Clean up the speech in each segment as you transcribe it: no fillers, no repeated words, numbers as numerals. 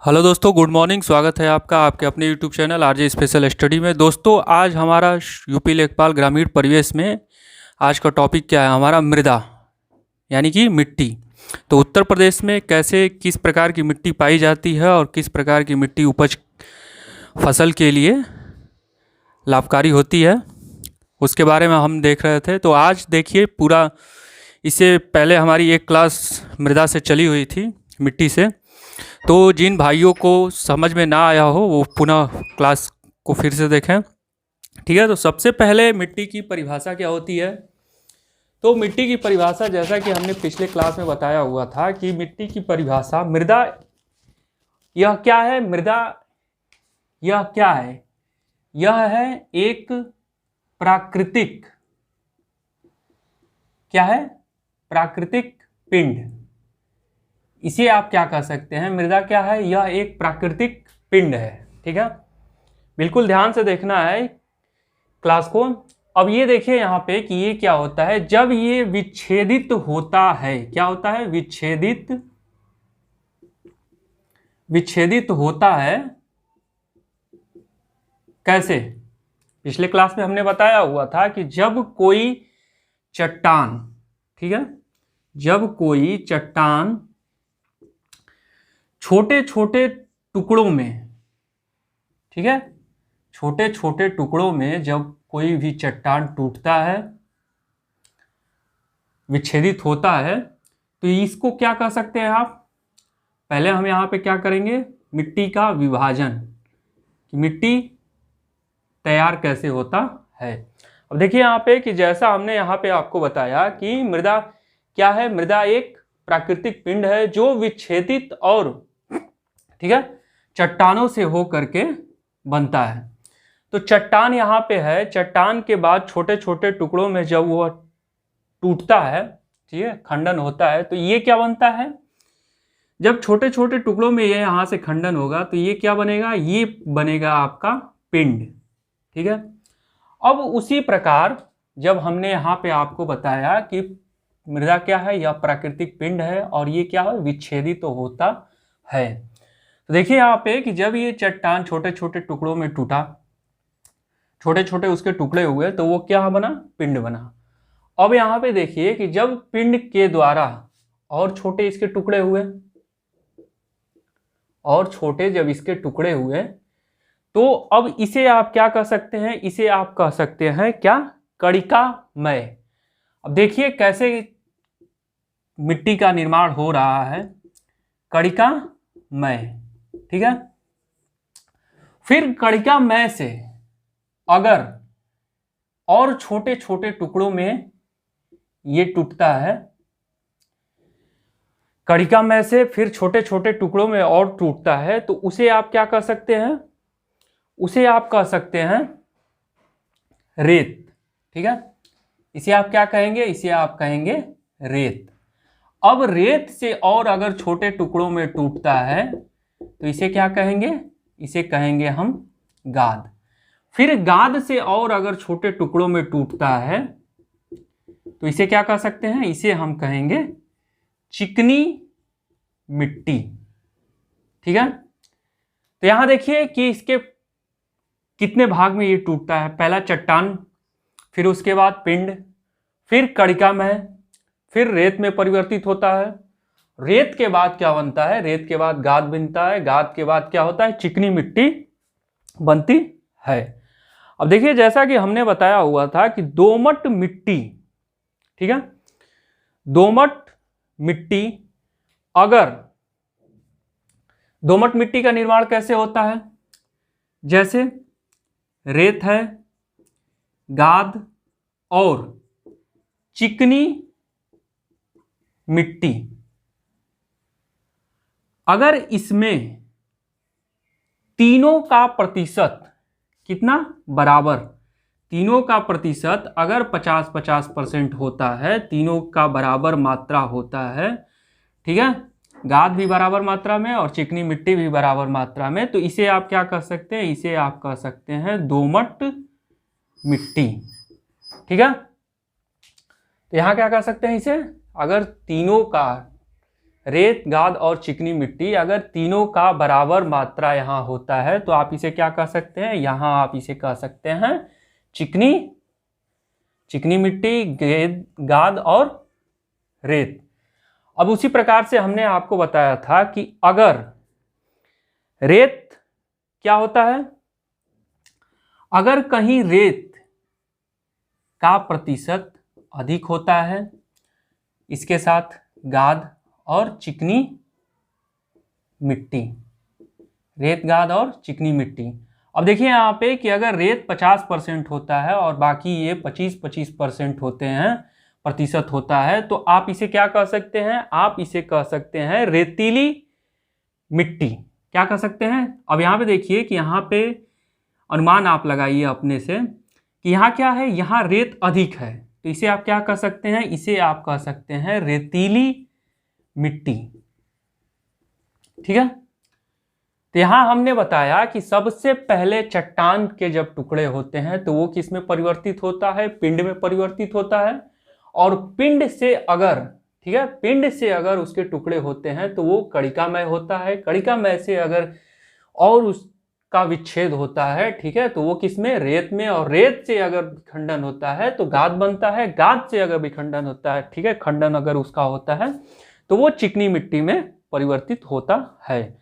Hello दोस्तों, good morning. स्वागत है आपका आपके अपने YouTube channel RJ special study में। दोस्तों, आज हमारा यूपी लेखपाल ग्रामीण परिवेश में आज का टॉपिक क्या है? हमारा मृदा यानी कि मिट्टी। तो उत्तर प्रदेश में कैसे किस प्रकार की मिट्टी पाई जाती है और किस प्रकार की मिट्टी उपज फसल के लिए लाभकारी होती है, उसके बारे में हम देख रहे थे। तो आज देखिए पूरा, इससे पहले हमारी एक क्लास मृदा से चली हुई थी, मिट्टी से। तो जिन भाइयों को समझ में ना आया हो वो पुनः क्लास को फिर से देखें, ठीक है। तो सबसे पहले मिट्टी की परिभाषा क्या होती है? तो मिट्टी की परिभाषा, जैसा कि हमने पिछले क्लास में बताया हुआ था कि मिट्टी की परिभाषा, मृदा यह क्या है? मृदा यह क्या है? यह है एक प्राकृतिक, क्या है? प्राकृतिक पिंड। इसे आप क्या कह सकते हैं? मृदा क्या है? यह एक प्राकृतिक पिंड है, ठीक है। बिल्कुल ध्यान से देखना है क्लास को। अब ये देखिए यहाँ पे कि ये क्या होता है जब ये विच्छेदित होता है। क्या होता है? विच्छेदित होता है। कैसे? पिछले क्लास में हमने बताया हुआ था कि जब कोई चट्टान, ठीक है, जब कोई चट्टान छोटे छोटे टुकड़ों में, ठीक है, छोटे छोटे टुकड़ों में जब कोई भी चट्टान टूटता है, विच्छेदित होता है, तो इसको क्या कह सकते हैं आप? पहले हम यहाँ पे क्या करेंगे? मिट्टी का विभाजन, कि मिट्टी तैयार कैसे होता है। अब देखिए यहाँ पे कि जैसा हमने यहाँ पे आपको बताया कि मृदा क्या है? मृदा एक प्राकृतिक पिंड है जो विच्छेदित और, ठीक है, चट्टानों से हो करके बनता है। तो चट्टान यहाँ पे है, चट्टान के बाद छोटे छोटे टुकड़ों में जब वो टूटता है, ठीक है, खंडन होता है, तो ये क्या बनता है? जब छोटे छोटे टुकड़ों में ये यहाँ से खंडन होगा तो ये क्या बनेगा? ये बनेगा आपका पिंड, ठीक है। अब उसी प्रकार जब हमने यहाँ पे आपको बताया कि मृदा क्या है? यह प्राकृतिक पिंड है और ये क्या है? विच्छेदित तो होता है। तो देखिए यहाँ पे कि जब ये चट्टान छोटे छोटे टुकड़ों में टूटा, छोटे छोटे उसके टुकड़े हुए, तो वो क्या बना? पिंड बना। अब यहाँ पे देखिए कि जब पिंड के द्वारा और छोटे इसके टुकड़े हुए, और छोटे जब इसके टुकड़े हुए, तो अब इसे आप क्या कह सकते हैं? इसे आप कह सकते हैं क्या? कणिकामय। अब देखिए कैसे मिट्टी का निर्माण हो रहा है, कणिकामय, ठीक है। फिर कणिकामय से अगर और छोटे छोटे टुकड़ों में ये टूटता है, कणिकामय से फिर छोटे छोटे टुकड़ों में और टूटता है, तो उसे आप क्या कह सकते हैं? उसे आप कह सकते हैं रेत, ठीक है। इसे आप क्या कहेंगे? इसे आप कहेंगे रेत। अब रेत से और अगर छोटे टुकड़ों में टूटता है तो इसे क्या कहेंगे? इसे कहेंगे हम गाद। फिर गाद से और अगर छोटे टुकड़ों में टूटता है तो इसे क्या कह सकते हैं? इसे हम कहेंगे चिकनी मिट्टी, ठीक है। तो यहां देखिए कि इसके कितने भाग में ये टूटता है। पहला चट्टान, फिर उसके बाद पिंड, फिर कणिकामय, फिर रेत में परिवर्तित होता है। रेत के बाद क्या बनता है? रेत के बाद गाद बनता है। गाद के बाद क्या होता है? चिकनी मिट्टी बनती है। अब देखिए जैसा कि हमने बताया हुआ था कि दोमट मिट्टी, ठीक है, दोमट मिट्टी, अगर दोमट मिट्टी का निर्माण कैसे होता है? जैसे रेत है, गाद और चिकनी मिट्टी, अगर इसमें तीनों का प्रतिशत कितना? बराबर। तीनों का प्रतिशत अगर 50-50% होता है, तीनों का बराबर मात्रा होता है, ठीक है, गाद भी बराबर मात्रा में और चिकनी मिट्टी भी बराबर मात्रा में, तो इसे आप क्या कह सकते हैं? इसे आप कह सकते हैं दोमट मिट्टी, ठीक है। तो यहां क्या कह सकते हैं इसे? अगर तीनों का रेत, गाद और चिकनी मिट्टी, अगर तीनों का बराबर मात्रा यहाँ होता है तो आप इसे क्या कह सकते हैं, यहाँ आप इसे कह सकते हैं चिकनी मिट्टी, गाद और रेत। अब उसी प्रकार से हमने आपको बताया था कि अगर रेत क्या होता है, अगर कहीं रेत का प्रतिशत अधिक होता है इसके साथ गाद और चिकनी मिट्टी, रेत, गाद और चिकनी मिट्टी। अब देखिए यहाँ पे कि अगर रेत 50% होता है और बाकी ये 25% होते हैं, प्रतिशत होता है, तो आप इसे क्या कह सकते हैं, आप इसे कह सकते हैं रेतीली मिट्टी। क्या कह सकते हैं? अब यहाँ पे देखिए कि यहाँ पे अनुमान आप लगाइए अपने से कि यहाँ क्या है, यहाँ रेत अधिक है, तो इसे आप क्या कह सकते हैं, इसे आप कह सकते हैं रेतीली मिट्टी। ठीक है, तो यहां हमने बताया कि सबसे पहले चट्टान के जब टुकड़े होते हैं तो वो किस में परिवर्तित होता है, पिंड में परिवर्तित होता है। और पिंड से अगर, ठीक है, पिंड से अगर उसके टुकड़े होते हैं तो वो कणिकामय होता है। कणिकामय से अगर और उसका विच्छेद होता है, ठीक है, तो वो किस में, रेत में। और रेत से अगर विखंडन होता है तो गाद बनता है। गाद से अगर विखंडन होता है, ठीक है, खंडन अगर उसका होता है तो वो चिकनी मिट्टी में परिवर्तित होता है।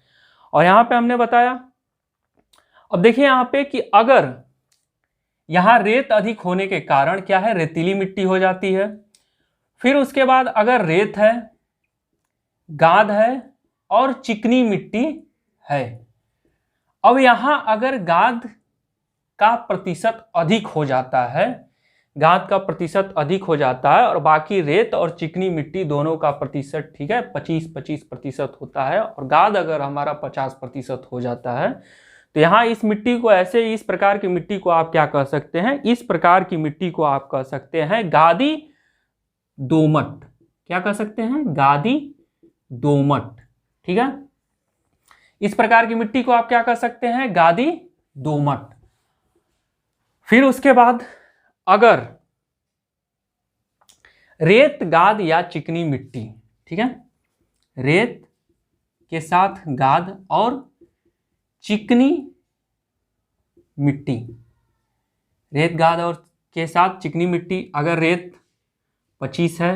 और यहां पे हमने बताया, अब देखिए यहां पे कि अगर यहां रेत अधिक होने के कारण क्या है, रेतीली मिट्टी हो जाती है। फिर उसके बाद अगर रेत है, गाद है और चिकनी मिट्टी है, अब यहां अगर गाद का प्रतिशत अधिक हो जाता है, गाद का प्रतिशत अधिक हो जाता है और बाकी रेत और चिकनी मिट्टी दोनों का प्रतिशत, ठीक है, 25% होता है, और गाद अगर हमारा 50% हो जाता है, तो यहाँ इस मिट्टी को ऐसे, इस प्रकार की मिट्टी को आप क्या कह सकते हैं, इस प्रकार की मिट्टी को आप कह सकते हैं गादी दोमट। क्या कह सकते हैं, गादी दोमट। ठीक है, इस प्रकार की मिट्टी को आप क्या कह सकते हैं, गादी दोमट। फिर उसके बाद अगर रेत, गाद या चिकनी मिट्टी, ठीक है, रेत के साथ गाद और चिकनी मिट्टी, रेत, गाद और के साथ चिकनी मिट्टी, अगर रेत 25 है,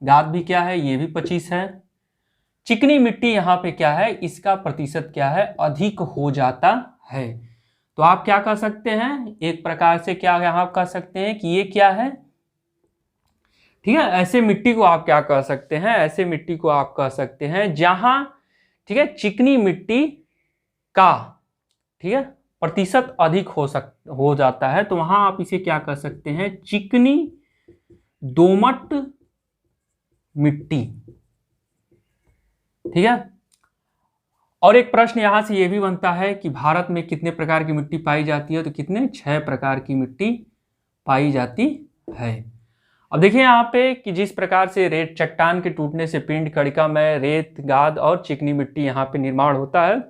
गाद भी क्या है, ये भी 25 है, चिकनी मिट्टी यहाँ पे क्या है, इसका प्रतिशत क्या है, अधिक हो जाता है, तो आप क्या कह सकते हैं, एक प्रकार से क्या यहां कह सकते हैं कि ये क्या है, ठीक है, ऐसे मिट्टी को आप क्या कह सकते हैं, ऐसे मिट्टी को आप कह सकते हैं जहां, ठीक है, चिकनी मिट्टी का, ठीक है, प्रतिशत अधिक हो जाता है, तो वहां आप इसे क्या कह सकते हैं, चिकनी दोमट मिट्टी। ठीक है, और एक प्रश्न यहां से यह भी बनता है कि भारत में कितने प्रकार की मिट्टी पाई जाती है, तो कितने, 6 प्रकार की मिट्टी पाई जाती है। अब देखिए यहाँ पे कि जिस प्रकार से रेत, चट्टान के टूटने से पिंड, कणिका में रेत, गाद और चिकनी मिट्टी यहाँ पे निर्माण होता है।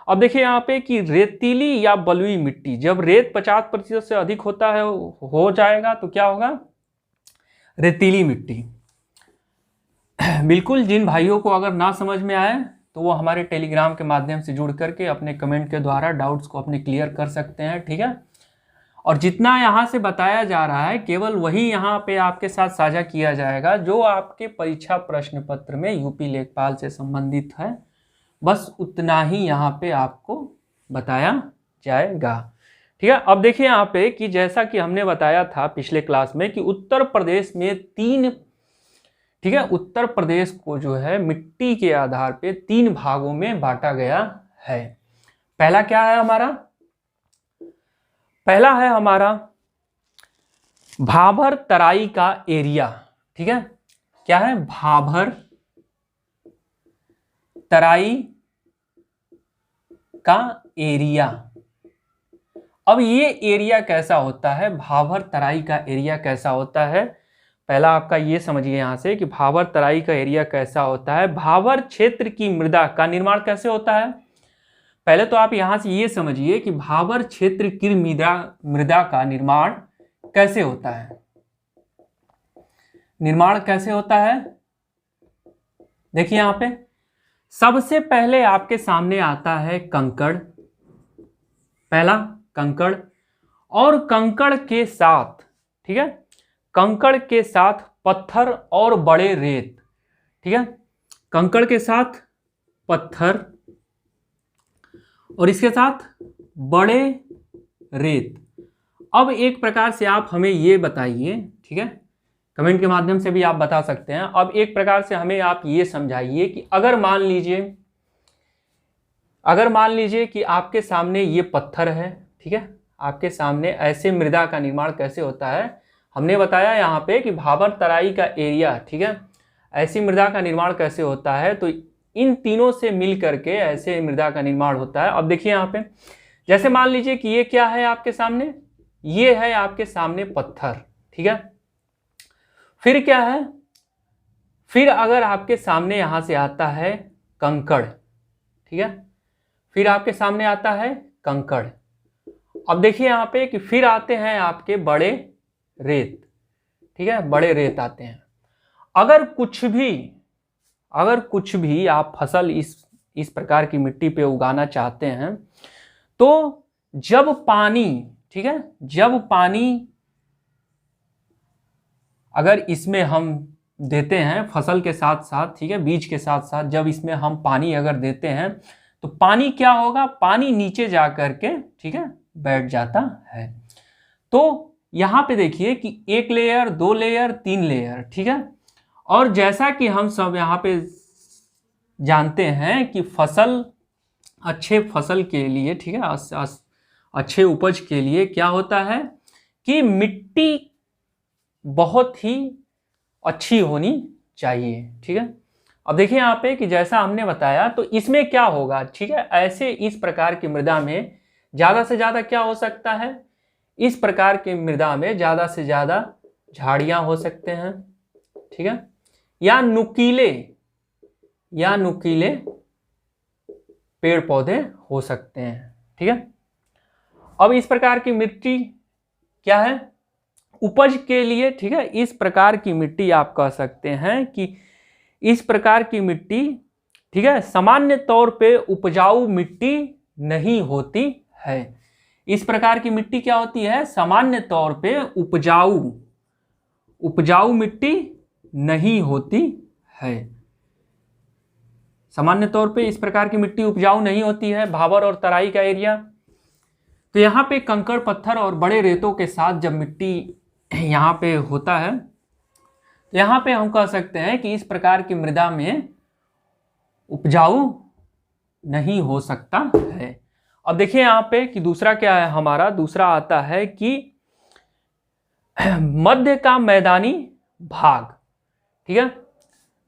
अब देखिए यहाँ पे कि रेतीली या बलुई मिट्टी, जब रेत 50% से अधिक होता है, हो जाएगा, तो क्या होगा, रेतीली मिट्टी। बिल्कुल, जिन भाइयों को अगर ना समझ में आए तो वो हमारे टेलीग्राम के माध्यम से जुड़ करके अपने कमेंट के द्वारा डाउट्स को अपने क्लियर कर सकते हैं। ठीक है, और जितना यहाँ से बताया जा रहा है केवल वही यहाँ पे आपके साथ साझा किया जाएगा जो आपके परीक्षा प्रश्न पत्र में यूपी लेखपाल से संबंधित है, बस उतना ही यहाँ पे आपको बताया जाएगा। ठीक है, अब देखिए यहाँ पे कि जैसा कि हमने बताया था पिछले क्लास में कि उत्तर प्रदेश में 3, ठीक है, उत्तर प्रदेश को जो है मिट्टी के आधार पे 3 भागों में बांटा गया है। पहला क्या है हमारा, पहला है हमारा भाबर तराई का एरिया। ठीक है, क्या है, भाबर तराई का एरिया। अब ये एरिया कैसा होता है, भाबर तराई का एरिया कैसा होता है, पहला आपका ये समझिए यहां से कि भाबर तराई का एरिया कैसा होता है। भाबर क्षेत्र की मृदा का निर्माण कैसे होता है, पहले तो आप यहां से ये समझिए कि भाबर क्षेत्र की मृदा का निर्माण कैसे होता है, निर्माण कैसे होता है, देखिए यहाँ पे सबसे पहले आपके सामने आता है कंकड़, पहला कंकड़, और कंकड़ के साथ, ठीक है, कंकड़ के साथ पत्थर और बड़े रेत, ठीक है, कंकड़ के साथ पत्थर और इसके साथ बड़े रेत। अब एक प्रकार से आप हमें ये बताइए, ठीक है, कमेंट के माध्यम से भी आप बता सकते हैं। अब एक प्रकार से हमें आप ये समझाइए कि अगर मान लीजिए कि आपके सामने ये पत्थर है, ठीक है, आपके सामने ऐसे मृदा का निर्माण कैसे होता है। हमने बताया यहाँ पे कि भाबर तराई का एरिया, ठीक है, ऐसी मृदा का निर्माण कैसे होता है, तो इन तीनों से मिल करके ऐसे मृदा का निर्माण होता है। अब देखिए यहाँ पे जैसे मान लीजिए कि ये क्या है आपके सामने, ये है आपके सामने पत्थर, ठीक है, फिर क्या है, फिर अगर आपके सामने यहां से आता है कंकड़, ठीक है, फिर आपके सामने आता है कंकड़। अब देखिए यहां पे कि फिर आते हैं आपके बड़े रेत, ठीक है, बड़े रेत आते हैं। अगर कुछ भी आप फसल इस प्रकार की मिट्टी पे उगाना चाहते हैं, तो जब पानी, ठीक है, जब पानी अगर इसमें हम देते हैं फसल के साथ साथ, ठीक है, बीज के साथ साथ जब इसमें हम पानी अगर देते हैं, तो पानी क्या होगा, पानी नीचे जा करके, ठीक है, बैठ जाता है। तो यहां पे देखिए कि 1 लेयर, 2 लेयर, 3 लेयर, ठीक है, और जैसा कि हम सब यहां पे जानते हैं कि अच्छे फसल के लिए, ठीक है, अच्छे उपज के लिए क्या होता है कि मिट्टी बहुत ही अच्छी होनी चाहिए, ठीक है। अब देखिए यहाँ पे कि जैसा हमने बताया, तो इसमें क्या होगा, ठीक है, ऐसे इस प्रकार की मृदा में ज़्यादा से ज़्यादा क्या हो सकता है, इस प्रकार की मृदा में ज़्यादा से ज़्यादा झाड़ियाँ हो सकते हैं, ठीक है, या नुकीले पेड़ पौधे हो सकते हैं, ठीक है। अब इस प्रकार की मिट्टी क्या है, उपज के लिए, ठीक है, इस प्रकार की मिट्टी आप कह सकते हैं कि इस प्रकार की मिट्टी, ठीक है, सामान्य तौर पे उपजाऊ मिट्टी नहीं होती है। इस प्रकार की मिट्टी क्या होती है, सामान्य तौर पे उपजाऊ मिट्टी नहीं होती है। सामान्य तौर पे इस प्रकार की मिट्टी उपजाऊ नहीं होती है, भाबर और तराई का एरिया। तो यहाँ पे कंकड़, पत्थर और बड़े रेतों के साथ जब मिट्टी यहाँ पे होता है, तो यहाँ पे हम कह सकते हैं कि इस प्रकार की मृदा में उपजाऊ नहीं हो सकता है। अब देखिए यहाँ पे कि दूसरा क्या है हमारा, दूसरा आता है कि मध्य का मैदानी भाग, ठीक है,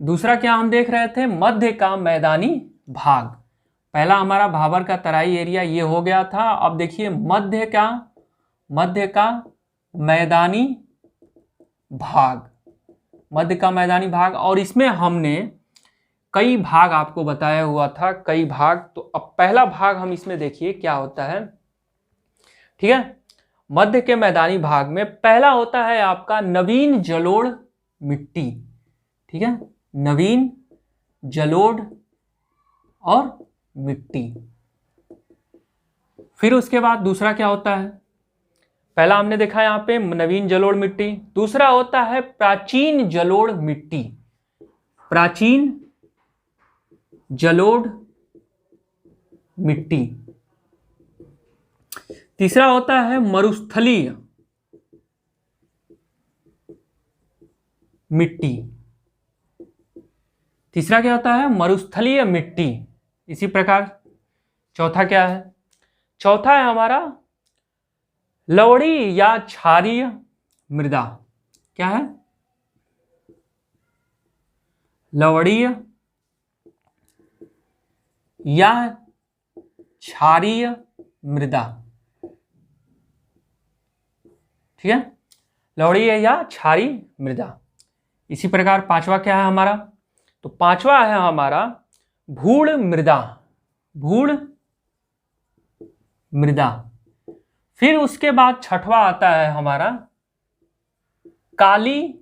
दूसरा क्या हम देख रहे थे, मध्य का मैदानी भाग। पहला हमारा भाबर का तराई एरिया ये हो गया था। अब देखिए मध्य का मैदानी भाग, मध्य का मैदानी भाग, और इसमें हमने कई भाग आपको बताया हुआ था, कई भाग। तो अब पहला भाग हम इसमें देखिए क्या होता है, ठीक है, मध्य के मैदानी भाग में पहला होता है आपका नवीन जलोढ़ मिट्टी, ठीक है, नवीन जलोढ़ और मिट्टी। फिर उसके बाद दूसरा क्या होता है, पहला हमने देखा यहां पे नवीन जलोढ़ मिट्टी, दूसरा होता है प्राचीन जलोढ़ मिट्टी, प्राचीन जलोढ़ मिट्टी। तीसरा होता है मरुस्थलीय मिट्टी, तीसरा क्या होता है, मरुस्थलीय मिट्टी। इसी प्रकार चौथा क्या है, चौथा है हमारा लवड़ी या क्षारीय मृदा। क्या है, लवड़ीय या क्षारीय मृदा, ठीक है, लवड़ीय या क्षारीय मृदा। इसी प्रकार पांचवा क्या है हमारा, तो पांचवा है हमारा भूड़ मृदा, भूड़ मृदा। फिर उसके बाद छठवा आता है हमारा काली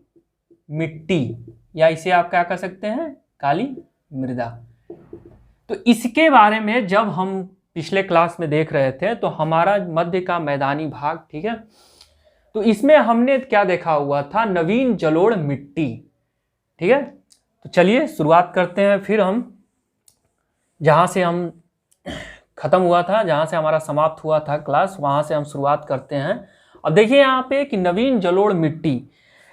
मिट्टी, या इसे आप क्या कह सकते हैं, काली मृदा। तो इसके बारे में जब हम पिछले क्लास में देख रहे थे तो हमारा मध्य का मैदानी भाग, ठीक है, तो इसमें हमने क्या देखा हुआ था, नवीन जलोढ़ मिट्टी। ठीक है, तो चलिए शुरुआत करते हैं। फिर हम जहाँ से हम खत्म हुआ था, जहाँ से हमारा समाप्त हुआ था क्लास, वहाँ से हम शुरुआत करते हैं। अब देखिए यहाँ पे कि नवीन जलोढ़ मिट्टी,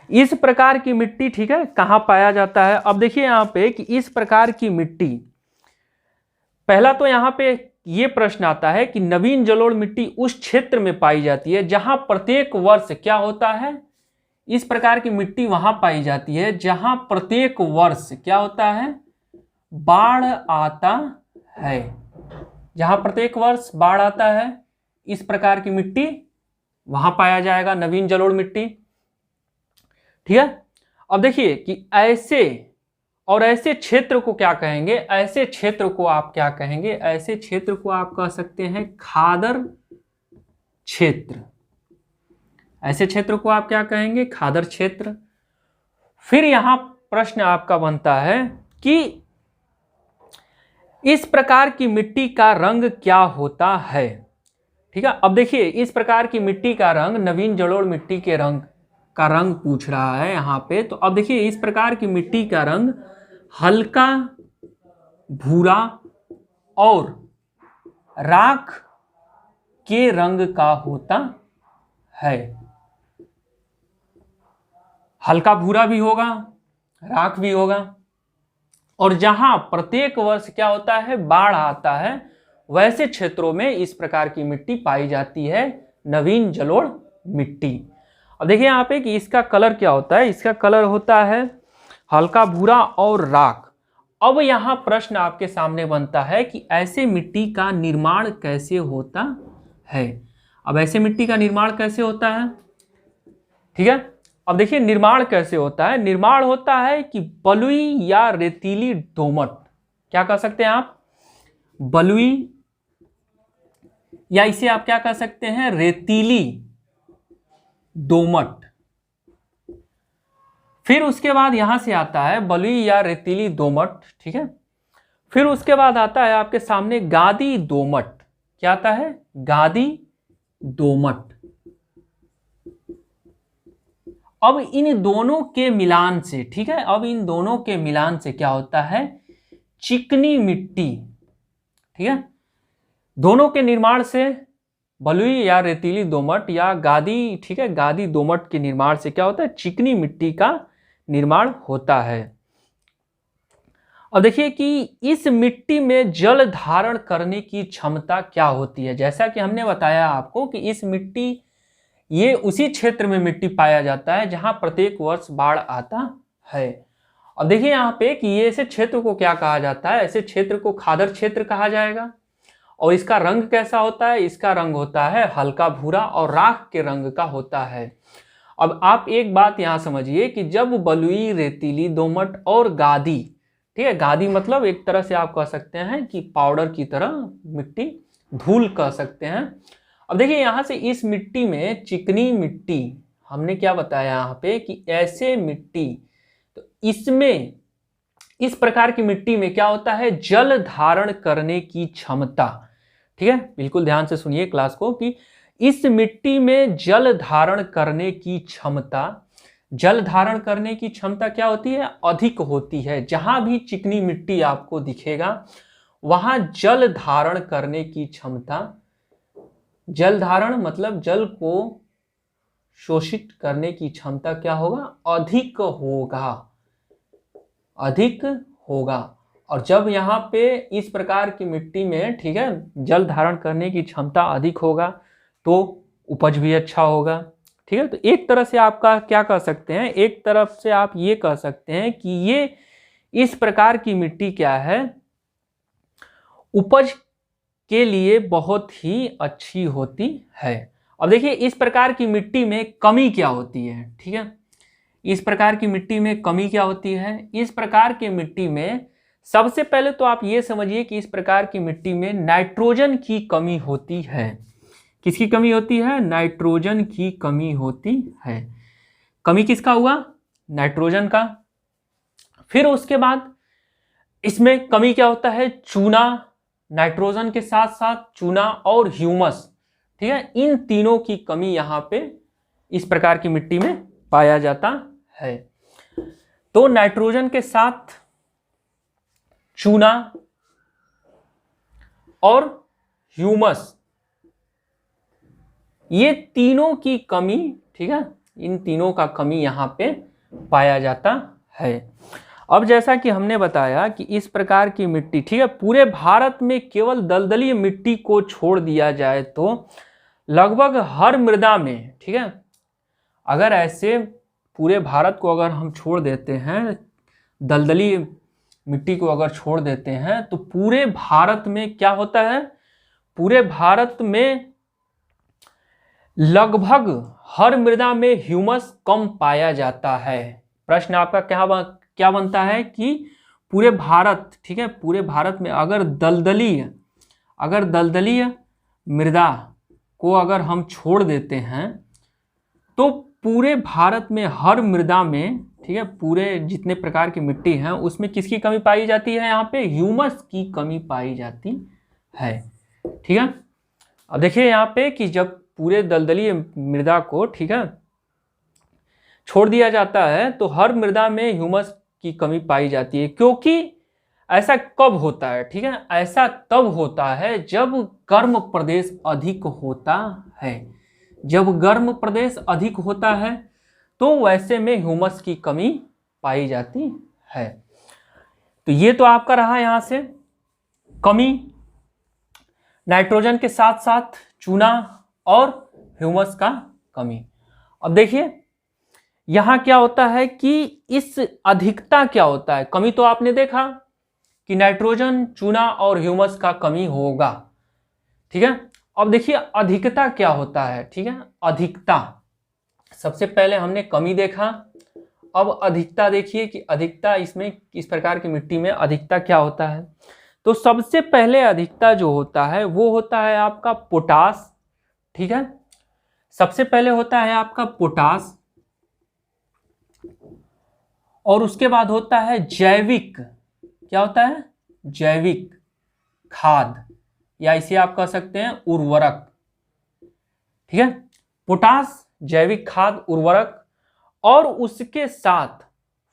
इस प्रकार की मिट्टी, ठीक है, कहाँ पाया जाता है। अब देखिए यहाँ पे कि इस प्रकार की मिट्टी, पहला तो यहाँ पे ये प्रश्न आता है कि नवीन जलोढ़ मिट्टी उस क्षेत्र में पाई जाती है जहां प्रत्येक वर्ष क्या होता है, इस प्रकार की मिट्टी वहां पाई जाती है जहां प्रत्येक वर्ष क्या होता है, बाढ़ आता है। जहां प्रत्येक वर्ष बाढ़ आता है, इस प्रकार की मिट्टी वहां पाया जाएगा, नवीन जलोढ़ मिट्टी। ठीक है, अब देखिए कि ऐसे और ऐसे क्षेत्र को क्या कहेंगे, ऐसे क्षेत्र को आप क्या कहेंगे, ऐसे क्षेत्र को आप कह सकते हैं खादर क्षेत्र। ऐसे क्षेत्र को आप क्या कहेंगे, खादर क्षेत्र। फिर यहां प्रश्न आपका बनता है कि इस प्रकार की मिट्टी का रंग क्या होता है। ठीक है, अब देखिए इस प्रकार की मिट्टी का रंग, नवीन जलोढ़ मिट्टी के रंग का रंग पूछ रहा है यहां पे। तो अब देखिए इस प्रकार की मिट्टी का रंग हल्का भूरा और राख के रंग का होता है। हल्का भूरा भी होगा, राख भी होगा, और जहां प्रत्येक वर्ष क्या होता है, बाढ़ आता है, वैसे क्षेत्रों में इस प्रकार की मिट्टी पाई जाती है, नवीन जलोढ़ मिट्टी। अब देखिए यहाँ पे कि इसका कलर क्या होता है, इसका कलर होता है हल्का भूरा और राख। अब यहाँ प्रश्न आपके सामने बनता है कि ऐसे मिट्टी का निर्माण कैसे होता है। अब ऐसे मिट्टी का निर्माण कैसे होता है, ठीक है, अब देखिए निर्माण कैसे होता है। निर्माण होता है कि बलुई या रेतीली दोमट, क्या कह सकते हैं आप, बलुई, या इसे आप क्या कह सकते हैं, रेतीली दोमट। फिर उसके बाद यहां से आता है बलुई या रेतीली दोमट, ठीक है। फिर उसके बाद आता है आपके सामने गादी दोमट। क्या आता है, गादी दोमट। अब इन दोनों के मिलान से, ठीक है, अब इन दोनों के मिलान से क्या होता है, चिकनी मिट्टी। ठीक है, दोनों के निर्माण से, बलुई या रेतीली दोमट या गादी, ठीक है, गादी दोमट के निर्माण से क्या होता है, चिकनी मिट्टी का निर्माण होता है। अब देखिए कि इस मिट्टी में जल धारण करने की क्षमता क्या होती है। जैसा कि हमने बताया आपको कि इस मिट्टी, ये उसी क्षेत्र में मिट्टी पाया जाता है जहां प्रत्येक वर्ष बाढ़ आता है। अब देखिए यहाँ पे कि ये ऐसे क्षेत्र को क्या कहा जाता है, ऐसे क्षेत्र को खादर क्षेत्र कहा जाएगा। और इसका रंग कैसा होता है, इसका रंग होता है हल्का भूरा और राख के रंग का होता है। अब आप एक बात यहां समझिए कि जब बलुई, रेतीली दोमट और गादी, ठीक है, गादी मतलब एक तरह से आप कह सकते हैं कि पाउडर की तरह मिट्टी, धूल कह सकते हैं। अब देखिए यहां से इस मिट्टी में चिकनी मिट्टी, हमने क्या बताया यहाँ पे कि ऐसे मिट्टी, तो इसमें इस प्रकार की मिट्टी में क्या होता है, जल धारण करने की क्षमता। ठीक है, बिल्कुल ध्यान से सुनिए क्लास को कि इस मिट्टी में जल धारण करने की क्षमता, जल धारण करने की क्षमता क्या होती है, अधिक होती है। जहां भी चिकनी मिट्टी आपको दिखेगा वहां जल धारण करने की क्षमता, जल धारण मतलब जल को शोषित करने की क्षमता क्या होगा, अधिक होगा, अधिक होगा। और जब यहाँ पे इस प्रकार की मिट्टी में, ठीक है, जल धारण करने की क्षमता अधिक होगा तो उपज भी अच्छा होगा। ठीक है, तो एक तरह से आपका क्या कह सकते हैं, एक तरफ से आप ये कह सकते हैं कि ये इस प्रकार की मिट्टी क्या है, उपज के लिए बहुत ही अच्छी होती है। अब देखिए इस प्रकार की मिट्टी में कमी क्या होती है, ठीक है, इस प्रकार की मिट्टी में कमी क्या होती है। इस प्रकार की मिट्टी में सबसे पहले तो आप ये समझिए कि इस प्रकार की मिट्टी में नाइट्रोजन की कमी होती है। किसकी कमी होती है, नाइट्रोजन की कमी होती है। कमी किसका हुआ, नाइट्रोजन का। फिर उसके बाद इसमें कमी क्या होता है, चूना, नाइट्रोजन के साथ साथ चूना और ह्यूमस, ठीक है, इन तीनों की कमी यहां पे इस प्रकार की मिट्टी में पाया जाता है। तो नाइट्रोजन के साथ चूना और ह्यूमस, ये तीनों की कमी, ठीक है, इन तीनों का कमी यहां पे पाया जाता है। अब जैसा कि हमने बताया कि इस प्रकार की मिट्टी, ठीक है, पूरे भारत में केवल दलदली मिट्टी को छोड़ दिया जाए तो लगभग हर मृदा में, ठीक है, अगर ऐसे पूरे भारत को अगर हम छोड़ देते हैं, दलदली मिट्टी को अगर छोड़ देते हैं, तो पूरे भारत में क्या होता है, पूरे भारत में लगभग हर मृदा में ह्यूमस कम पाया जाता है। प्रश्न आपका क्या बनता है कि पूरे भारत, ठीक है, पूरे भारत में अगर दलदलीय मृदा को अगर हम छोड़ देते हैं तो पूरे भारत में हर मृदा में, ठीक है, पूरे जितने प्रकार की मिट्टी हैं उसमें किसकी कमी पाई जाती है, यहाँ पे ह्यूमस की कमी पाई जाती है। ठीक है, अब देखिए यहाँ पे कि जब पूरे दलदली मृदा को, ठीक है, छोड़ दिया जाता है तो हर मृदा में ह्यूमस की कमी पाई जाती है। क्योंकि ऐसा कब होता है, ठीक है, ऐसा तब होता है जब गर्म प्रदेश अधिक होता है। जब गर्म प्रदेश अधिक होता है तो वैसे में ह्यूमस की कमी पाई जाती है। तो ये तो आपका रहा यहां से कमी, नाइट्रोजन के साथ साथ चूना और ह्यूमस का कमी। अब देखिए यहां क्या होता है कि इस अधिकता क्या होता है, कमी तो आपने देखा कि नाइट्रोजन, चूना और ह्यूमस का कमी होगा। ठीक है, अब देखिए अधिकता क्या होता है। ठीक है, अधिकता, सबसे पहले हमने कमी देखा, अब अधिकता देखिए कि अधिकता इसमें किस प्रकार की मिट्टी में अधिकता क्या होता है। तो सबसे पहले अधिकता जो होता है वो होता है आपका पोटास। ठीक है, सबसे पहले होता है आपका पोटास और उसके बाद होता है जैविक, क्या होता है, जैविक खाद या इसे आप कह सकते हैं उर्वरक। ठीक है, पोटास, जैविक खाद, उर्वरक और उसके साथ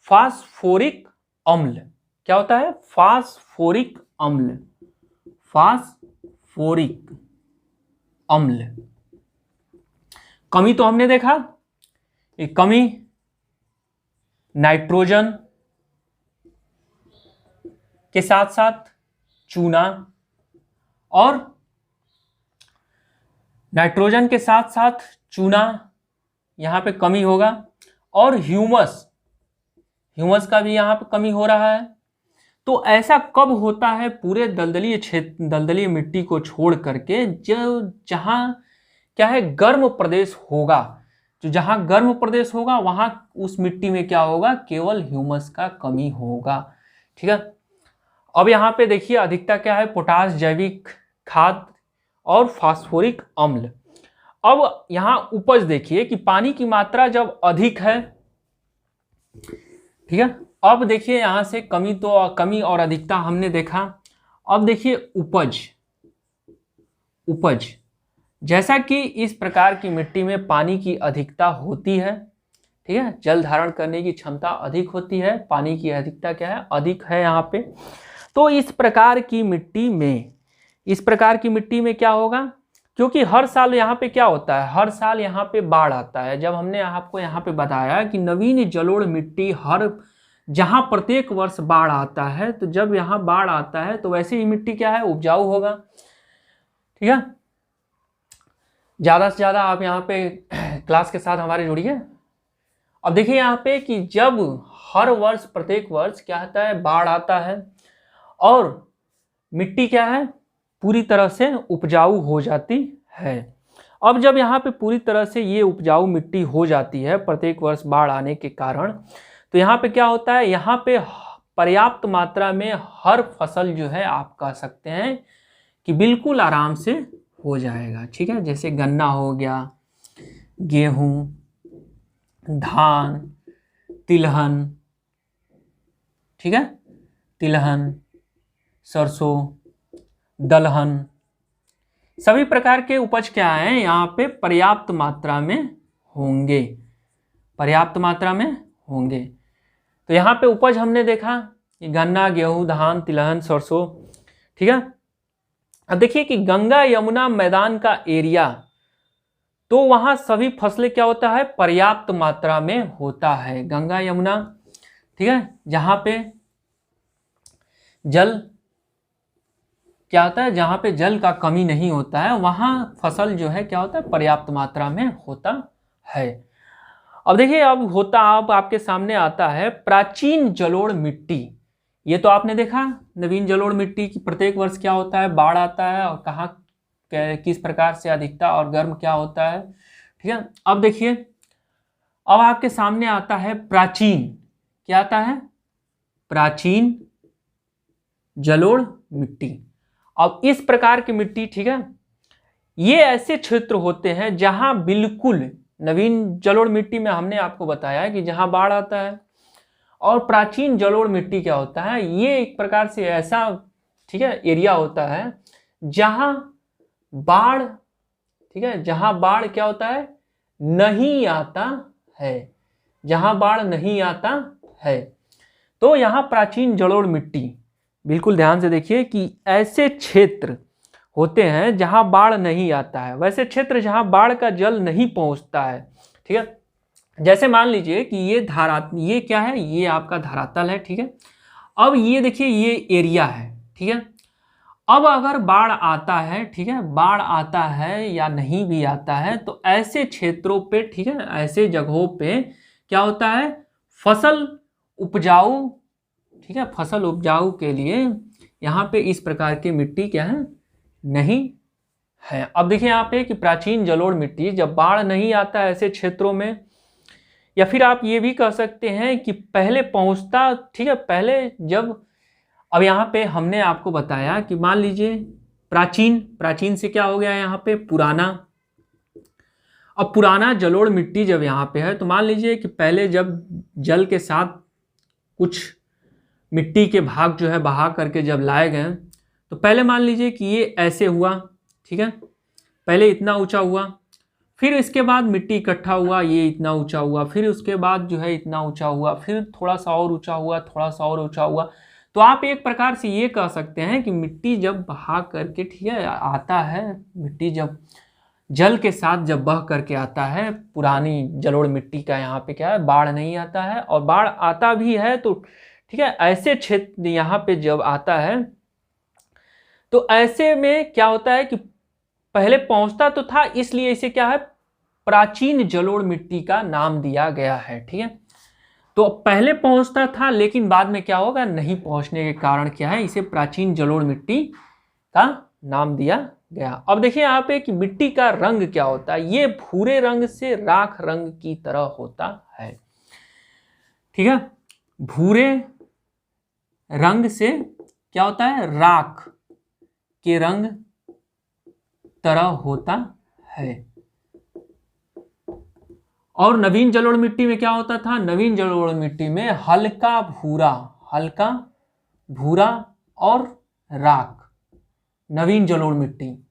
फास्फोरिक अम्ल। क्या होता है, फास्फोरिक अम्ल, फास्फोरिक अम्ल। कमी तो हमने देखा, एक कमी नाइट्रोजन के साथ साथ चूना और नाइट्रोजन के साथ साथ चूना, यहां पे कमी होगा और ह्यूमस का भी यहां पे कमी हो रहा है। तो ऐसा कब होता है, पूरे दलदलीय क्षेत्र, दलदलीय मिट्टी को छोड़ करके जो जहां क्या है गर्म प्रदेश होगा, जो जहां गर्म प्रदेश होगा वहां उस मिट्टी में क्या होगा, केवल ह्यूमस का कमी होगा। ठीक है, अब यहां पे देखिए अधिकता क्या है, पोटास, जैविक खाद और फास्फोरिक अम्ल। अब यहां उपज देखिए कि पानी की मात्रा जब अधिक है, ठीक है, अब देखिए यहां से कमी तो कमी और अधिकता हमने देखा। अब देखिए उपज जैसा कि इस प्रकार की मिट्टी में पानी की अधिकता होती है, ठीक है, जल धारण करने की क्षमता अधिक होती है, पानी की अधिकता क्या है, अधिक है यहाँ पे। तो इस प्रकार की मिट्टी में क्या होगा, क्योंकि हर साल यहाँ पे क्या होता है, हर साल यहाँ पे बाढ़ आता है। जब हमने आपको यहाँ पे बताया कि नवीन जलोढ़ मिट्टी जहाँ प्रत्येक वर्ष बाढ़ आता है, तो जब यहाँ बाढ़ आता है तो वैसे ही मिट्टी क्या है, उपजाऊ होगा। ठीक है, ज़्यादा से ज़्यादा आप यहाँ पे क्लास के साथ हमारे जुड़िए। अब देखिए यहाँ पे कि जब हर वर्ष, प्रत्येक वर्ष क्या होता है, बाढ़ आता है और मिट्टी क्या है, पूरी तरह से उपजाऊ हो जाती है। अब जब यहाँ पे पूरी तरह से ये उपजाऊ मिट्टी हो जाती है प्रत्येक वर्ष बाढ़ आने के कारण, तो यहाँ पे क्या होता है, यहाँ पे पर्याप्त मात्रा में हर फसल जो है आप कह सकते हैं कि बिल्कुल आराम से हो जाएगा। ठीक है, जैसे गन्ना हो गया, गेहूं, धान, तिलहन, ठीक है, तिलहन, सरसों, दलहन, सभी प्रकार के उपज क्या है यहाँ पे पर्याप्त मात्रा में होंगे, पर्याप्त मात्रा में होंगे। तो यहाँ पे उपज हमने देखा कि गन्ना, गेहूं, धान, तिलहन, सरसों, ठीक है। अब देखिए कि गंगा यमुना मैदान का एरिया, तो वहां सभी फसलें क्या होता है पर्याप्त मात्रा में होता है। गंगा यमुना, ठीक है, जहां पे जल क्या होता है, जहां पे जल का कमी नहीं होता है वहां फसल जो है क्या होता है पर्याप्त मात्रा में होता है। अब देखिए अब आपके सामने आता है प्राचीन जलोढ़ मिट्टी। ये तो आपने देखा नवीन जलोढ़ मिट्टी की प्रत्येक वर्ष क्या होता है बाढ़ आता है और कहाँ किस प्रकार से अधिकता और गर्म क्या होता है, ठीक है। अब देखिए अब आपके सामने आता है प्राचीन, क्या आता है प्राचीन जलोढ़ मिट्टी। अब इस प्रकार की मिट्टी, ठीक है, ये ऐसे क्षेत्र होते हैं जहां बिल्कुल नवीन जलोढ़ मिट्टी में हमने आपको बताया कि जहां बाढ़ आता है, और प्राचीन जलोढ़ मिट्टी क्या होता है ये एक प्रकार से ऐसा, ठीक है, एरिया होता है जहां बाढ़, ठीक है, जहां बाढ़ क्या होता है नहीं आता है, जहां बाढ़ नहीं आता है। तो यहां प्राचीन जलोढ़ मिट्टी, बिल्कुल ध्यान से देखिए कि ऐसे क्षेत्र होते हैं जहां बाढ़ नहीं आता है, वैसे क्षेत्र जहां बाढ़ का जल नहीं पहुंचता है, ठीक है। जैसे मान लीजिए कि ये क्या है, ये आपका धरातल है, ठीक है। अब ये देखिए ये एरिया है, ठीक है। अब अगर बाढ़ आता है, ठीक है, बाढ़ आता है या नहीं भी आता है तो ऐसे क्षेत्रों पे, ठीक है, ऐसे जगहों पे क्या होता है फसल उपजाऊ, ठीक है, फसल उपजाऊ के लिए यहाँ पे इस प्रकार की मिट्टी क्या है नहीं है। अब देखिए यहाँ पे कि प्राचीन जलोढ़ मिट्टी जब बाढ़ नहीं आता है ऐसे क्षेत्रों में, या फिर आप ये भी कह सकते हैं कि पहले पहुंचता, ठीक है, पहले जब, अब यहाँ पे हमने आपको बताया कि मान लीजिए प्राचीन से क्या हो गया यहाँ पे पुराना। अब पुराना जलोढ़ मिट्टी जब यहाँ पे है तो मान लीजिए कि पहले जब जल के साथ कुछ मिट्टी के भाग जो है बहा करके जब लाए गए तो पहले मान लीजिए कि ये ऐसे हुआ, ठीक है, पहले इतना ऊंचा हुआ, फिर इसके बाद मिट्टी इकट्ठा हुआ, ये इतना ऊंचा हुआ, फिर उसके बाद जो है इतना ऊंचा हुआ, फिर थोड़ा सा और ऊंचा हुआ, थोड़ा सा और ऊंचा हुआ। तो आप एक प्रकार से ये कह सकते हैं कि मिट्टी जब बहा करके, ठीक है, आता है, मिट्टी जब जल के साथ जब बह करके आता है, पुरानी जलोढ़ मिट्टी का यहाँ पे क्या है बाढ़ नहीं आता है, और बाढ़ आता भी है तो ठीक है ऐसे क्षेत्र यहाँ पे जब आता है तो ऐसे में क्या होता है कि पहले पहुंचता तो था, इसलिए इसे क्या है प्राचीन जलोढ़ मिट्टी का नाम दिया गया है, ठीक है। तो पहले पहुंचता था लेकिन बाद में क्या होगा नहीं पहुंचने के कारण क्या है इसे प्राचीन जलोढ़ मिट्टी का नाम दिया गया। अब देखिए यहाँ पे कि मिट्टी का रंग क्या होता है, ये भूरे रंग से राख रंग की तरह होता है, ठीक है, भूरे रंग से क्या होता है राख के रंग तरह होता है। और नवीन जलोढ़ मिट्टी में क्या होता था, नवीन जलोढ़ मिट्टी में हल्का भूरा और राख, नवीन जलोढ़ मिट्टी।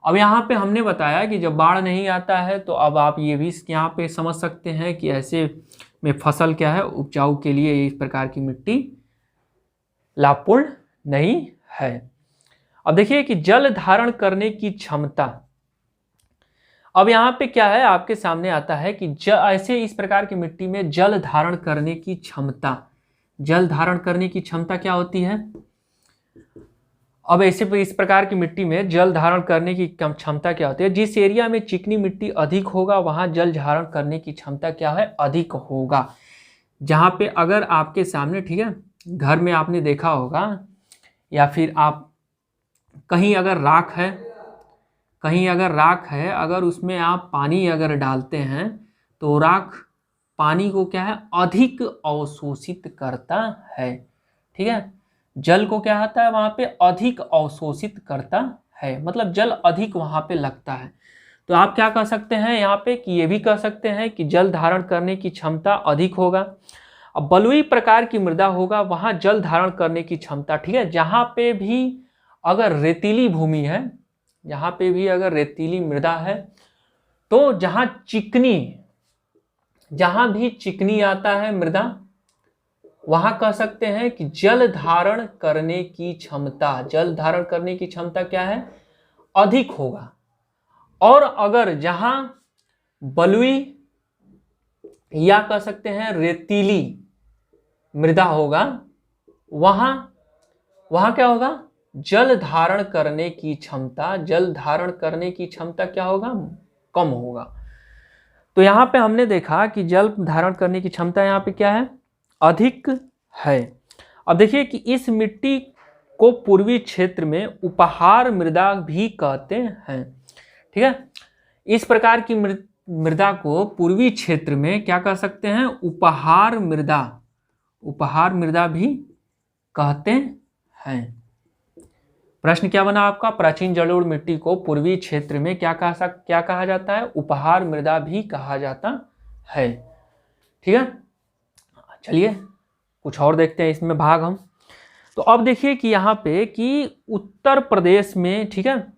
अब यहाँ पे हमने बताया कि जब बाढ़ नहीं आता है तो अब आप ये भी यहाँ पे समझ सकते हैं कि ऐसे में फसल क्या है उपजाऊ के लिए इस प्रकार की मिट्टी लाभपूर्ण नहीं है। अब देखिए कि जल धारण करने की क्षमता, अब यहाँ पे क्या है आपके सामने आता है कि ऐसे इस प्रकार की मिट्टी में जल धारण करने की क्षमता, जल धारण करने की क्षमता क्या होती है। अब ऐसे इस प्रकार की मिट्टी में जल धारण करने की क्षमता क्या होती है, जिस एरिया में चिकनी मिट्टी अधिक होगा वहां जल धारण करने की क्षमता क्या है अधिक होगा। जहाँ पे अगर आपके सामने, ठीक है, घर में आपने देखा होगा या फिर आप कहीं अगर राख है, अगर उसमें आप पानी अगर डालते हैं तो राख पानी को क्या है अधिक अवशोषित करता है, ठीक है, जल को क्या होता है वहां पे अधिक अवशोषित करता है, मतलब जल अधिक वहां पे लगता है। तो आप क्या कह सकते हैं यहाँ पे कि ये भी कह सकते हैं कि जल धारण करने की क्षमता अधिक होगा। अब बलुई प्रकार की मृदा होगा वहां जल धारण करने की क्षमता, ठीक है, जहां पे भी अगर रेतीली भूमि है, जहां पे भी अगर रेतीली मृदा है, तो जहां भी चिकनी आता है मृदा, वहां कह सकते हैं कि जल धारण करने की क्षमता क्या है, अधिक होगा। और अगर जहां बलुई या कह सकते हैं रेतीली मृदा होगा, वहां क्या होगा, जल धारण करने की क्षमता क्या होगा, कम होगा। तो यहां पे हमने देखा कि जल धारण करने की क्षमता यहां पे क्या है, अधिक है। अब देखिए कि इस मिट्टी को पूर्वी क्षेत्र में उपहार मृदा भी कहते हैं, ठीक है। इस प्रकार की मृदा को पूर्वी क्षेत्र में क्या कह सकते हैं, उपहार मृदा भी कहते हैं। प्रश्न क्या बना आपका, प्राचीन जलोढ़ मिट्टी को पूर्वी क्षेत्र में क्या कहा जाता है, उपहार मृदा भी कहा जाता है, ठीक है। चलिए कुछ और देखते हैं इसमें भाग हम। तो अब देखिए कि यहाँ पे कि उत्तर प्रदेश में, ठीक है,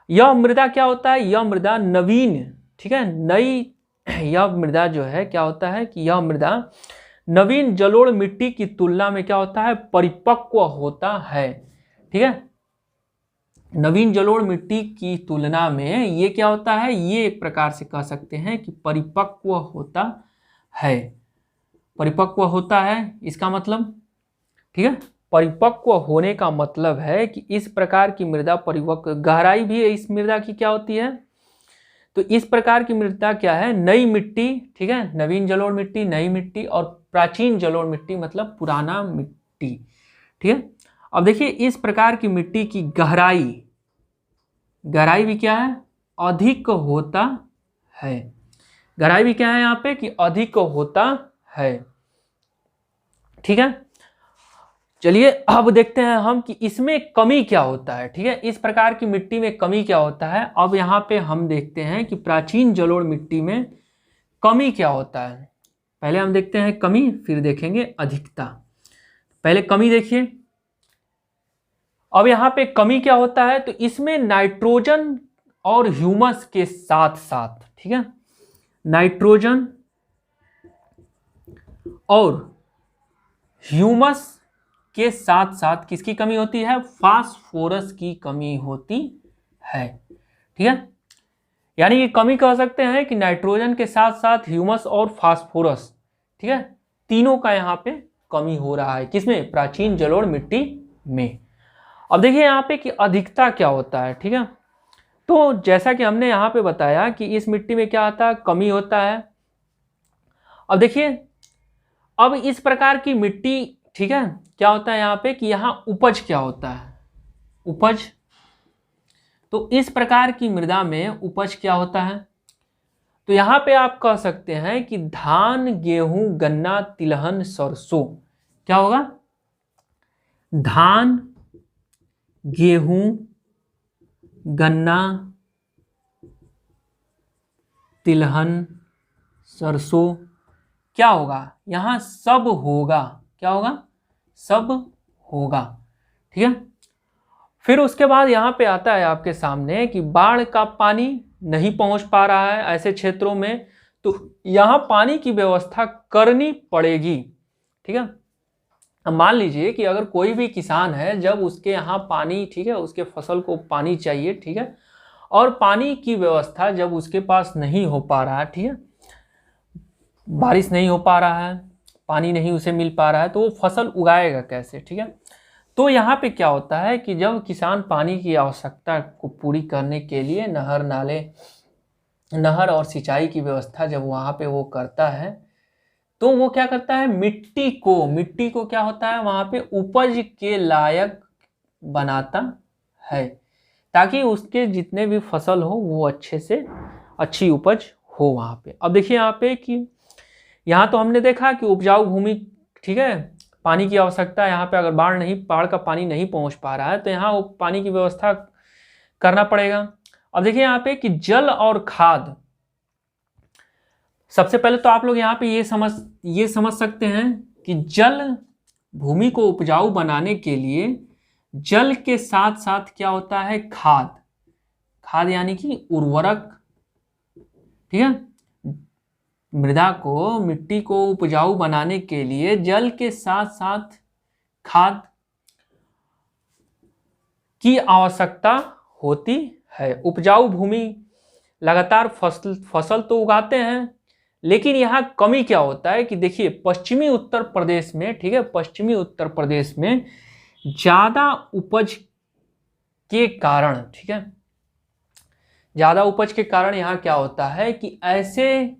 यह मृदा क्या होता है, यह मृदा नवीन, ठीक है, यह मृदा जो है क्या होता है कि यह मृदा नवीन जलोढ़ मिट्टी की तुलना में क्या होता है, परिपक्व होता है, ठीक है। नवीन जलोढ़ मिट्टी की तुलना में ये क्या होता है, ये एक प्रकार से कह सकते हैं कि परिपक्व होता है, इसका मतलब, ठीक है, परिपक्व होने का मतलब है कि इस प्रकार की मृदा परिपक्व, गहराई भी इस मृदा की क्या होती है, तो इस प्रकार की मृदा क्या है, नई मिट्टी, ठीक है, नवीन जलोढ़ मिट्टी, नई मिट्टी, और प्राचीन जलोढ़ मिट्टी मतलब पुराना मिट्टी, ठीक है। अब देखिए इस प्रकार की मिट्टी की गहराई भी क्या है, अधिक होता है। गहराई भी क्या है यहाँ पे कि अधिक होता है, ठीक है। चलिए अब देखते हैं हम कि इसमें कमी क्या होता है, ठीक है, इस प्रकार की मिट्टी में कमी क्या होता है। अब यहाँ पे हम देखते हैं कि प्राचीन जलोढ़ मिट्टी में कमी क्या होता है। पहले हम देखते हैं कमी, फिर देखेंगे अधिकता। पहले कमी देखिए। अब यहाँ पे कमी क्या होता है, तो इसमें नाइट्रोजन और ह्यूमस के साथ साथ, ठीक है, नाइट्रोजन और ह्यूमस के साथ साथ किसकी कमी होती है, फास्फोरस की कमी होती है, ठीक है। यानी कि कमी कह सकते हैं कि नाइट्रोजन के साथ साथ ह्यूमस और फास्फोरस, ठीक है, तीनों का यहाँ पे कमी हो रहा है, किसमें, प्राचीन जलोढ़ मिट्टी में। अब देखिए यहाँ पे कि अधिकता क्या होता है, ठीक है। तो जैसा कि हमने यहाँ पे बताया कि इस मिट्टी में क्या आता है, कमी होता है। अब देखिए अब इस प्रकार की मिट्टी, ठीक है, क्या होता है यहाँ पे कि यहाँ उपज क्या होता है, उपज। तो इस प्रकार की मृदा में उपज क्या होता है, तो यहाँ पे आप कह सकते हैं कि धान, गेहूं, गन्ना, तिलहन, सरसों क्या होगा, धान, गेहूं, गन्ना, तिलहन, सरसों क्या होगा, यहाँ सब होगा, क्या होगा, सब होगा, ठीक है। फिर उसके बाद यहाँ पे आता है आपके सामने कि बाढ़ का पानी नहीं पहुंच पा रहा है ऐसे क्षेत्रों में, तो यहाँ पानी की व्यवस्था करनी पड़ेगी, ठीक है। अब मान लीजिए कि अगर कोई भी किसान है, जब उसके यहाँ पानी, ठीक है, उसके फसल को पानी चाहिए, ठीक है, और पानी की व्यवस्था जब उसके पास नहीं हो पा रहा है, ठीक है, बारिश नहीं हो पा रहा है, पानी नहीं उसे मिल पा रहा है, तो वो फसल उगाएगा कैसे, ठीक है। तो यहाँ पे क्या होता है कि जब किसान पानी की आवश्यकता को पूरी करने के लिए नहर और सिंचाई की व्यवस्था जब वहाँ पे वो करता है, तो वो क्या करता है, मिट्टी को क्या होता है, वहाँ पे उपज के लायक बनाता है, ताकि उसके जितने भी फसल हो वो अच्छे से अच्छी उपज हो वहाँ पे। अब देखिए यहाँ पे कि यहाँ तो हमने देखा कि उपजाऊ भूमि, ठीक है, पानी की आवश्यकता, यहाँ पे अगर बाढ़ का पानी नहीं पहुँच पा रहा है, तो यहाँ पानी की व्यवस्था करना पड़ेगा। अब देखिए यहाँ पे कि जल और खाद, सबसे पहले तो आप लोग यहाँ पे ये समझ सकते हैं कि जल भूमि को उपजाऊ बनाने के लिए जल के साथ साथ क्या होता है, खाद। खाद यानी कि उर्वरक, ठीक है। मृदा को, मिट्टी को उपजाऊ बनाने के लिए जल के साथ साथ खाद की आवश्यकता होती है। उपजाऊ भूमि लगातार फसल तो उगाते हैं, लेकिन यहाँ कमी क्या होता है कि देखिए पश्चिमी उत्तर प्रदेश में, ठीक है, पश्चिमी उत्तर प्रदेश में ज़्यादा उपज के कारण, ठीक है, ज़्यादा उपज के कारण यहाँ क्या होता है कि ऐसे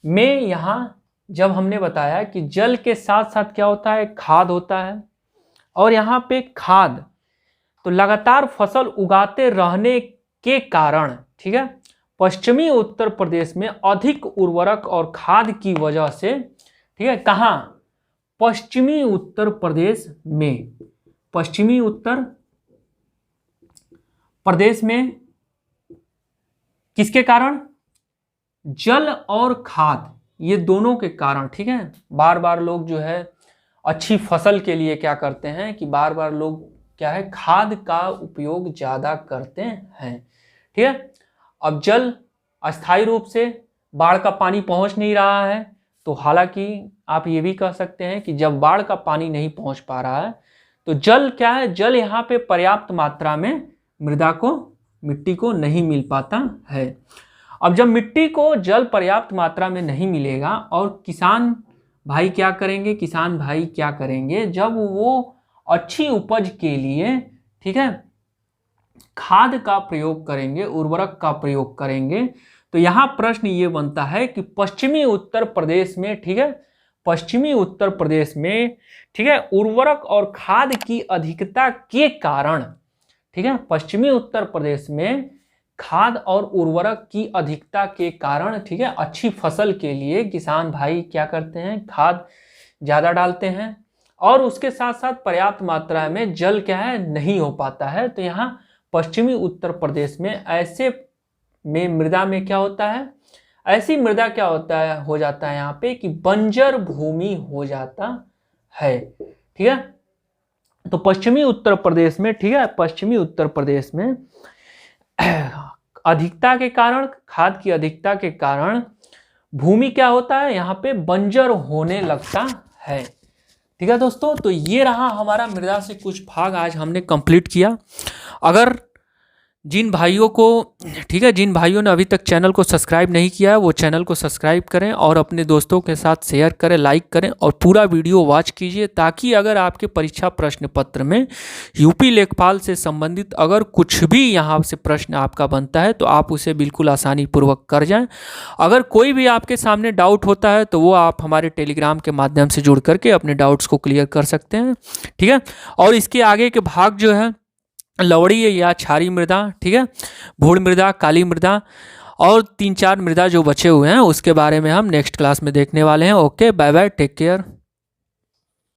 में यहाँ जब हमने बताया कि जल के साथ साथ क्या होता है, खाद होता है, और यहाँ पे खाद तो लगातार फसल उगाते रहने के कारण, ठीक है, पश्चिमी उत्तर प्रदेश में अधिक उर्वरक और खाद की वजह से, ठीक है, कहाँ, पश्चिमी उत्तर प्रदेश में, पश्चिमी उत्तर प्रदेश में किसके कारण, जल और खाद, ये दोनों के कारण, ठीक है। बार बार लोग जो है अच्छी फसल के लिए क्या करते हैं कि बार बार लोग क्या है, खाद का उपयोग ज़्यादा करते हैं, ठीक है। अब जल अस्थायी रूप से बाढ़ का पानी पहुंच नहीं रहा है, तो हालांकि आप ये भी कह सकते हैं कि जब बाढ़ का पानी नहीं पहुंच पा रहा है तो जल क्या है, जल यहाँ पे पर्याप्त मात्रा में मृदा को, मिट्टी को नहीं मिल पाता है। अब जब मिट्टी को जल पर्याप्त मात्रा में नहीं मिलेगा और किसान भाई क्या करेंगे, किसान भाई क्या करेंगे, जब वो अच्छी उपज के लिए, ठीक है, खाद का प्रयोग करेंगे, उर्वरक का प्रयोग करेंगे, तो यहाँ प्रश्न ये बनता है कि पश्चिमी उत्तर प्रदेश में, ठीक है, पश्चिमी उत्तर प्रदेश में, ठीक है, उर्वरक और खाद की अधिकता के कारण, ठीक है, पश्चिमी उत्तर प्रदेश में खाद और उर्वरक की अधिकता के कारण, ठीक है, अच्छी फसल के लिए किसान भाई क्या करते हैं, खाद ज़्यादा डालते हैं, और उसके साथ साथ पर्याप्त मात्रा में जल क्या है, नहीं हो पाता है। तो यहाँ पश्चिमी उत्तर प्रदेश में ऐसे में मृदा में क्या होता है, ऐसी मृदा क्या होता है, हो जाता है यहाँ पे कि बंजर भूमि हो जाता है, ठीक है। तो पश्चिमी उत्तर प्रदेश में, ठीक है, पश्चिमी उत्तर प्रदेश में अधिकता के कारण, खाद की अधिकता के कारण भूमि क्या होता है, यहाँ पे बंजर होने लगता है, ठीक है दोस्तों। तो ये रहा हमारा मृदा से कुछ भाग आज हमने कंप्लीट किया। अगर जिन भाइयों को, ठीक है, जिन भाइयों ने अभी तक चैनल को सब्सक्राइब नहीं किया है वो चैनल को सब्सक्राइब करें और अपने दोस्तों के साथ शेयर करें, लाइक करें और पूरा वीडियो वॉच कीजिए, ताकि अगर आपके परीक्षा प्रश्न पत्र में यूपी लेखपाल से संबंधित अगर कुछ भी यहाँ से प्रश्न आपका बनता है तो आप उसे बिल्कुल आसानी पूर्वक कर जाएं। अगर कोई भी आपके सामने डाउट होता है तो वो आप हमारे टेलीग्राम के माध्यम से जुड़ करके अपने डाउट्स को क्लियर कर सकते हैं, ठीक है। और इसके आगे के भाग जो है लवड़ी या क्षारीय मृदा, ठीक है, भूड़ मृदा, काली मृदा और 3-4 मृदा जो बचे हुए हैं उसके बारे में हम नेक्स्ट क्लास में देखने वाले हैं। Okay, bye bye, take care.